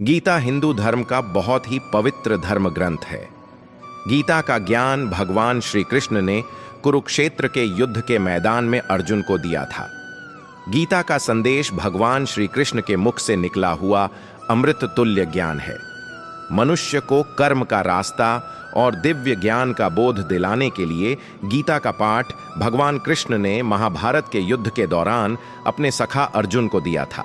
गीता हिंदू धर्म का बहुत ही पवित्र धर्म ग्रंथ है। गीता का ज्ञान भगवान श्री कृष्ण ने कुरुक्षेत्र के युद्ध के मैदान में अर्जुन को दिया था। गीता का संदेश भगवान श्री कृष्ण के मुख से निकला हुआ अमृत तुल्य ज्ञान है। मनुष्य को कर्म का रास्ता और दिव्य ज्ञान का बोध दिलाने के लिए गीता का पाठ भगवान कृष्ण ने महाभारत के युद्ध के दौरान अपने सखा अर्जुन को दिया था।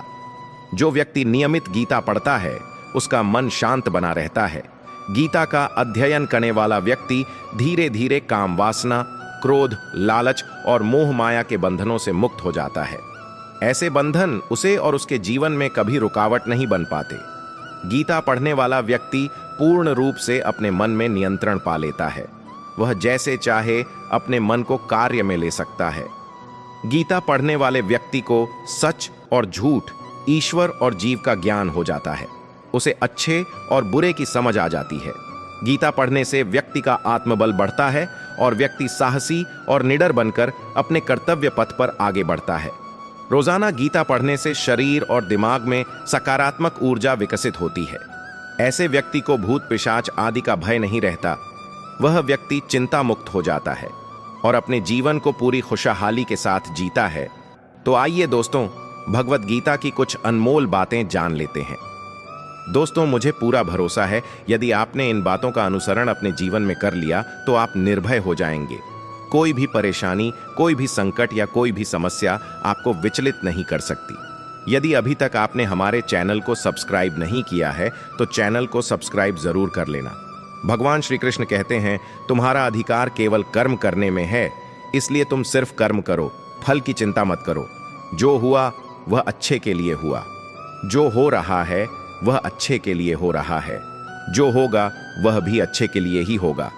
जो व्यक्ति नियमित गीता पढ़ता है उसका मन शांत बना रहता है। गीता का अध्ययन करने वाला व्यक्ति धीरे धीरे काम वासना, क्रोध, लालच और मोह माया के बंधनों से मुक्त हो जाता है। ऐसे बंधन उसे और उसके जीवन में कभी रुकावट नहीं बन पाते। गीता पढ़ने वाला व्यक्ति पूर्ण रूप से अपने मन में नियंत्रण पा लेता है। वह जैसे चाहे अपने मन को कार्य में ले सकता है। गीता पढ़ने वाले व्यक्ति को सच और झूठ, ईश्वर और जीव का ज्ञान हो जाता है। उसे अच्छे और बुरे की समझ आ जाती है। गीता पढ़ने से व्यक्ति का आत्मबल बढ़ता है और व्यक्ति साहसी और निडर बनकर अपने कर्तव्य पथ पर आगे बढ़ता है। रोजाना गीता पढ़ने से शरीर और दिमाग में सकारात्मक ऊर्जा विकसित होती है। ऐसे व्यक्ति को भूत पिशाच आदि का भय नहीं रहता। वह व्यक्ति चिंता मुक्त हो जाता है और अपने जीवन को पूरी खुशहाली के साथ जीता है। तो आइए दोस्तों, भगवत गीता की कुछ अनमोल बातें जान लेते हैं। दोस्तों, मुझे पूरा भरोसा है यदि आपने इन बातों का अनुसरण अपने जीवन में कर लिया तो आप निर्भय हो जाएंगे। कोई भी परेशानी, कोई भी संकट या कोई भी समस्या आपको विचलित नहीं कर सकती। यदि अभी तक आपने हमारे चैनल को सब्सक्राइब नहीं किया है तो चैनल को सब्सक्राइब जरूर कर लेना। भगवान श्री कृष्ण कहते हैं, तुम्हारा अधिकार केवल कर्म करने में है, इसलिए तुम सिर्फ कर्म करो, फल की चिंता मत करो। जो हुआ वह अच्छे के लिए हुआ, जो हो रहा है वह अच्छे के लिए हो रहा है, जो होगा वह भी अच्छे के लिए ही होगा।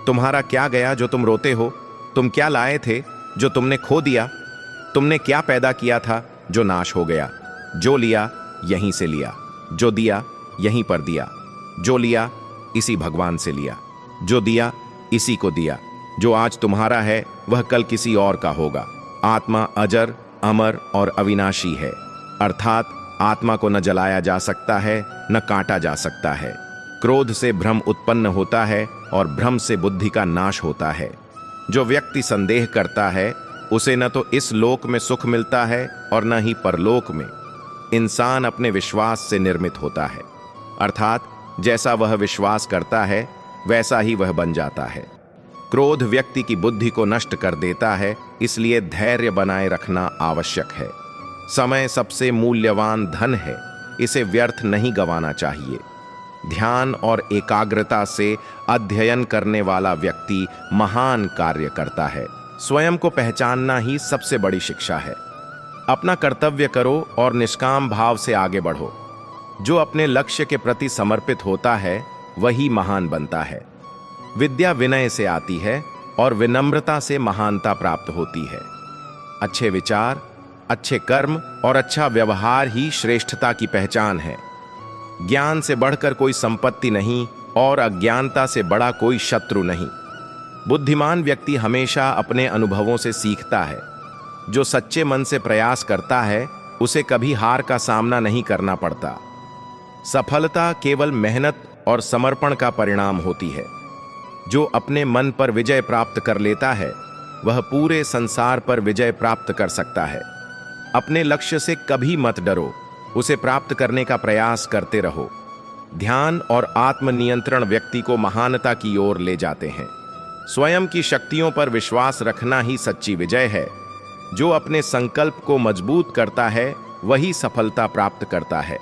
तुम्हारा क्या गया जो तुम रोते हो? तुम क्या लाए थे जो तुमने खो दिया? तुमने क्या पैदा किया था जो नाश हो गया? जो लिया यहीं से लिया, जो दिया यहीं पर दिया, जो लिया इसी भगवान से लिया, जो दिया इसी को दिया। जो आज तुम्हारा है वह कल किसी और का होगा। आत्मा अजर, अमर और अविनाशी है, अर्थात आत्मा को न जलाया जा सकता है न काटा जा सकता है। क्रोध से भ्रम उत्पन्न होता है और भ्रम से बुद्धि का नाश होता है। जो व्यक्ति संदेह करता है उसे न तो इस लोक में सुख मिलता है और न ही परलोक में। इंसान अपने विश्वास से निर्मित होता है, अर्थात जैसा वह विश्वास करता है वैसा ही वह बन जाता है। क्रोध व्यक्ति की बुद्धि को नष्ट कर देता है, इसलिए धैर्य बनाए रखना आवश्यक है। समय सबसे मूल्यवान धन है, इसे व्यर्थ नहीं गंवाना चाहिए। ध्यान और एकाग्रता से अध्ययन करने वाला व्यक्ति महान कार्य करता है। स्वयं को पहचानना ही सबसे बड़ी शिक्षा है। अपना कर्तव्य करो और निष्काम भाव से आगे बढ़ो। जो अपने लक्ष्य के प्रति समर्पित होता है वही महान बनता है। विद्या विनय से आती है और विनम्रता से महानता प्राप्त होती है। अच्छे विचार, अच्छे कर्म और अच्छा व्यवहार ही श्रेष्ठता की पहचान है। ज्ञान से बढ़कर कोई संपत्ति नहीं और अज्ञानता से बड़ा कोई शत्रु नहीं। बुद्धिमान व्यक्ति हमेशा अपने अनुभवों से सीखता है। जो सच्चे मन से प्रयास करता है उसे कभी हार का सामना नहीं करना पड़ता। सफलता केवल मेहनत और समर्पण का परिणाम होती है। जो अपने मन पर विजय प्राप्त कर लेता है वह पूरे संसार पर विजय प्राप्त कर सकता है। अपने लक्ष्य से कभी मत डरो, उसे प्राप्त करने का प्रयास करते रहो। ध्यान और आत्मनियंत्रण व्यक्ति को महानता की ओर ले जाते हैं। स्वयं की शक्तियों पर विश्वास रखना ही सच्ची विजय है। जो अपने संकल्प को मजबूत करता है वही सफलता प्राप्त करता है।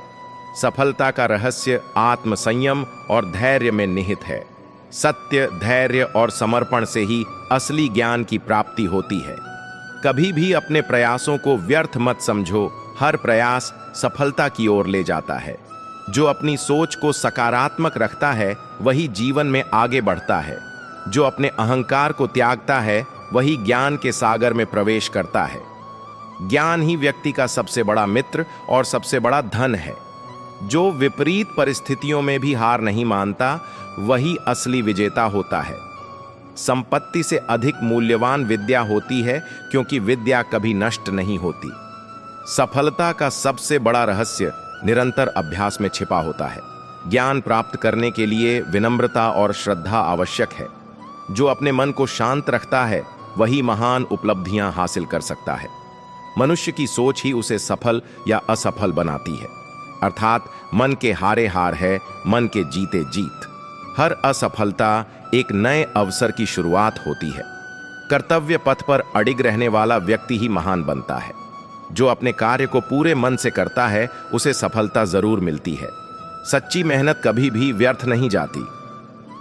सफलता का रहस्य आत्मसंयम और धैर्य में निहित है। सत्य, धैर्य और समर्पण से ही असली ज्ञान की प्राप्ति होती है। कभी भी अपने प्रयासों को व्यर्थ मत समझो। हर प्रयास सफलता की ओर ले जाता है। जो अपनी सोच को सकारात्मक रखता है वही जीवन में आगे बढ़ता है। जो अपने अहंकार को त्यागता है वही ज्ञान के सागर में प्रवेश करता है। ज्ञान ही व्यक्ति का सबसे बड़ा मित्र और सबसे बड़ा धन है। जो विपरीत परिस्थितियों में भी हार नहीं मानता वही असली विजेता होता है। संपत्ति से अधिक मूल्यवान विद्या होती है, क्योंकि विद्या कभी नष्ट नहीं होती। सफलता का सबसे बड़ा रहस्य निरंतर अभ्यास में छिपा होता है। ज्ञान प्राप्त करने के लिए विनम्रता और श्रद्धा आवश्यक है। जो अपने मन को शांत रखता है वही महान उपलब्धियां हासिल कर सकता है। मनुष्य की सोच ही उसे सफल या असफल बनाती है, अर्थात मन के हारे हार है, मन के जीते जीत। हर असफलता एक नए अवसर की शुरुआत होती है। कर्तव्य पथ पर अडिग रहने वाला व्यक्ति ही महान बनता है। जो अपने कार्य को पूरे मन से करता है उसे सफलता जरूर मिलती है। सच्ची मेहनत कभी भी व्यर्थ नहीं जाती।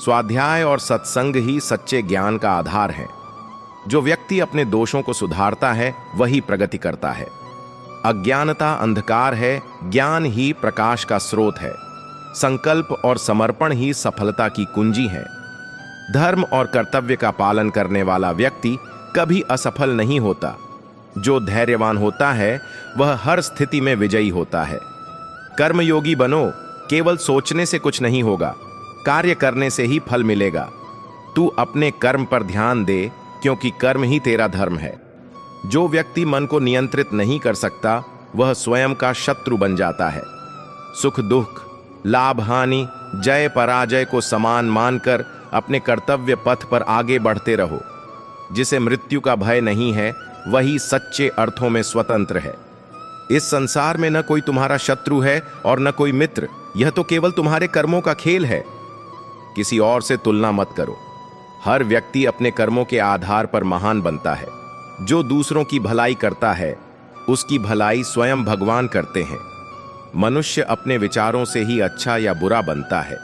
स्वाध्याय और सत्संग ही सच्चे ज्ञान का आधार है। जो व्यक्ति अपने दोषों को सुधारता है वही प्रगति करता है। अज्ञानता अंधकार है, ज्ञान ही प्रकाश का स्रोत है। संकल्प और समर्पण ही सफलता की कुंजी है। धर्म और कर्तव्य का पालन करने वाला व्यक्ति कभी असफल नहीं होता। जो धैर्यवान होता है वह हर स्थिति में विजयी होता है। कर्मयोगी बनो, केवल सोचने से कुछ नहीं होगा, कार्य करने से ही फल मिलेगा। तू अपने कर्म पर ध्यान दे, क्योंकि कर्म ही तेरा धर्म है। जो व्यक्ति मन को नियंत्रित नहीं कर सकता वह स्वयं का शत्रु बन जाता है। सुख दुख, लाभ हानि, जय पराजय को समान मानकर अपने कर्तव्य पथ पर आगे बढ़ते रहो। जिसे मृत्यु का भय नहीं है वही सच्चे अर्थों में स्वतंत्र है। इस संसार में न कोई तुम्हारा शत्रु है और न कोई मित्र, यह तो केवल तुम्हारे कर्मों का खेल है। किसी और से तुलना मत करो। हर व्यक्ति अपने कर्मों के आधार पर महान बनता है। जो दूसरों की भलाई करता है उसकी भलाई स्वयं भगवान करते हैं। मनुष्य अपने विचारों से ही अच्छा या बुरा बनता है।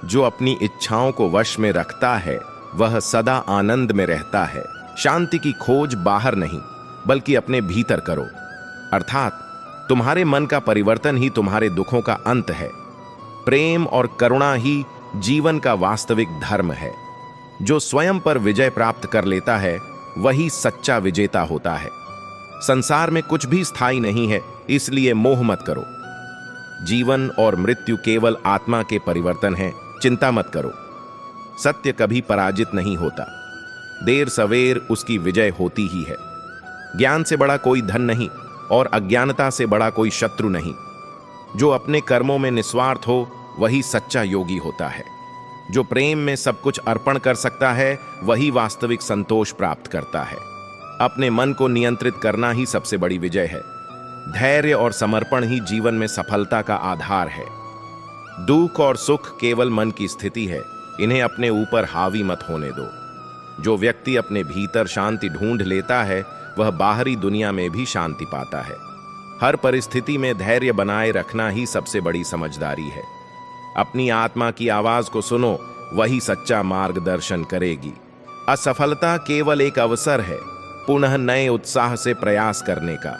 जो अपनी इच्छाओं को वश में रखता है वह सदा आनंद में रहता है। शांति की खोज बाहर नहीं बल्कि अपने भीतर करो, अर्थात तुम्हारे मन का परिवर्तन ही तुम्हारे दुखों का अंत है। प्रेम और करुणा ही जीवन का वास्तविक धर्म है। जो स्वयं पर विजय प्राप्त कर लेता है वही सच्चा विजेता होता है। संसार में कुछ भी स्थायी नहीं है, इसलिए मोह मत करो। जीवन और मृत्यु केवल आत्मा के परिवर्तन हैं, चिंता मत करो। सत्य कभी पराजित नहीं होता, देर सवेर उसकी विजय होती ही है। ज्ञान से बड़ा कोई धन नहीं और अज्ञानता से बड़ा कोई शत्रु नहीं। जो अपने कर्मों में निस्वार्थ हो वही सच्चा योगी होता है। जो प्रेम में सब कुछ अर्पण कर सकता है वही वास्तविक संतोष प्राप्त करता है। अपने मन को नियंत्रित करना ही सबसे बड़ी विजय है। धैर्य और समर्पण ही जीवन में सफलता का आधार है। दुख और सुख केवल मन की स्थिति है, इन्हें अपने ऊपर हावी मत होने दो। जो व्यक्ति अपने भीतर शांति ढूंढ लेता है वह बाहरी दुनिया में भी शांति पाता है। हर परिस्थिति में धैर्य बनाए रखना ही सबसे बड़ी समझदारी है। अपनी आत्मा की आवाज को सुनो, वही सच्चा मार्गदर्शन करेगी। असफलता केवल एक अवसर है पुनः नए उत्साह से प्रयास करने का।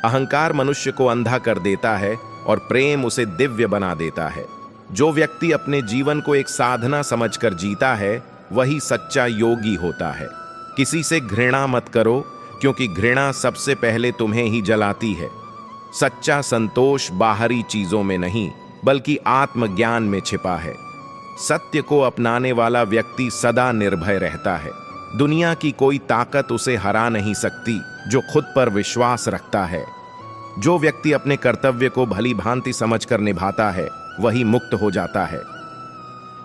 अहंकार मनुष्य को अंधा कर देता है और प्रेम उसे दिव्य बना देता है। जो व्यक्ति अपने जीवन को एक साधना समझकर जीता है वही सच्चा योगी होता है। किसी से घृणा मत करो, क्योंकि घृणा सबसे पहले तुम्हें ही जलाती है। सच्चा संतोष बाहरी चीजों में नहीं बल्कि आत्मज्ञान में छिपा है। सत्य को अपनाने वाला व्यक्ति सदा निर्भय रहता है। दुनिया की कोई ताकत उसे हरा नहीं सकती जो खुद पर विश्वास रखता है। जो व्यक्ति अपने कर्तव्य को भली भांति समझकर निभाता है वही मुक्त हो जाता है।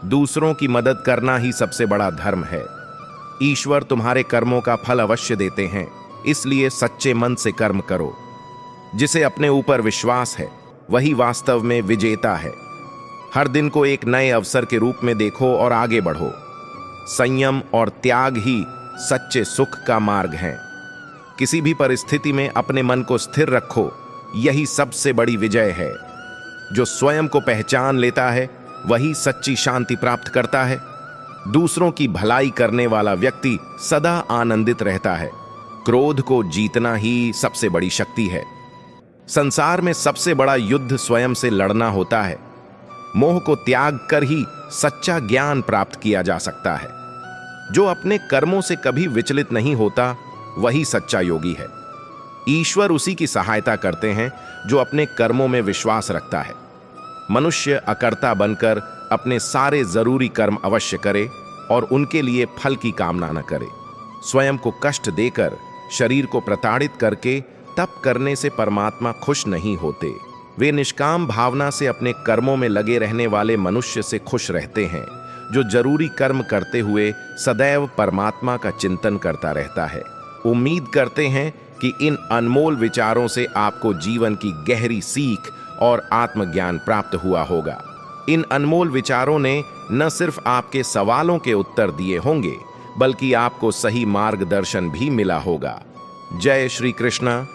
दूसरों की मदद करना ही सबसे बड़ा धर्म है। ईश्वर तुम्हारे कर्मों का फल अवश्य देते हैं, इसलिए सच्चे मन से कर्म करो। जिसे अपने ऊपर विश्वास है वही वास्तव में विजेता है। हर दिन को एक नए अवसर के रूप में देखो और आगे बढ़ो। संयम और त्याग ही सच्चे सुख का मार्ग है। किसी भी परिस्थिति में अपने मन को स्थिर रखो, यही सबसे बड़ी विजय है। जो स्वयं को पहचान लेता है वही सच्ची शांति प्राप्त करता है। दूसरों की भलाई करने वाला व्यक्ति सदा आनंदित रहता है। क्रोध को जीतना ही सबसे बड़ी शक्ति है। संसार में सबसे बड़ा युद्ध स्वयं से लड़ना होता है। मोह को त्याग कर ही सच्चा ज्ञान प्राप्त किया जा सकता है। जो अपने कर्मों से कभी विचलित नहीं होता वही सच्चा योगी है। ईश्वर उसी की सहायता करते हैं जो अपने कर्मों में विश्वास रखता है। मनुष्य अकर्ता बनकर अपने सारे जरूरी कर्म अवश्य करे और उनके लिए फल की कामना न करे। स्वयं को कष्ट देकर, शरीर को प्रताड़ित करके तप करने से परमात्मा खुश नहीं होते। वे निष्काम भावना से अपने कर्मों में लगे रहने वाले मनुष्य से खुश रहते हैं, जो जरूरी कर्म करते हुए सदैव परमात्मा का चिंतन करता रहता है। उम्मीद करते हैं कि इन अनमोल विचारों से आपको जीवन की गहरी सीख और आत्मज्ञान प्राप्त हुआ होगा। इन अनमोल विचारों ने न सिर्फ आपके सवालों के उत्तर दिए होंगे, बल्कि आपको सही मार्गदर्शन भी मिला होगा। जय श्री कृष्ण।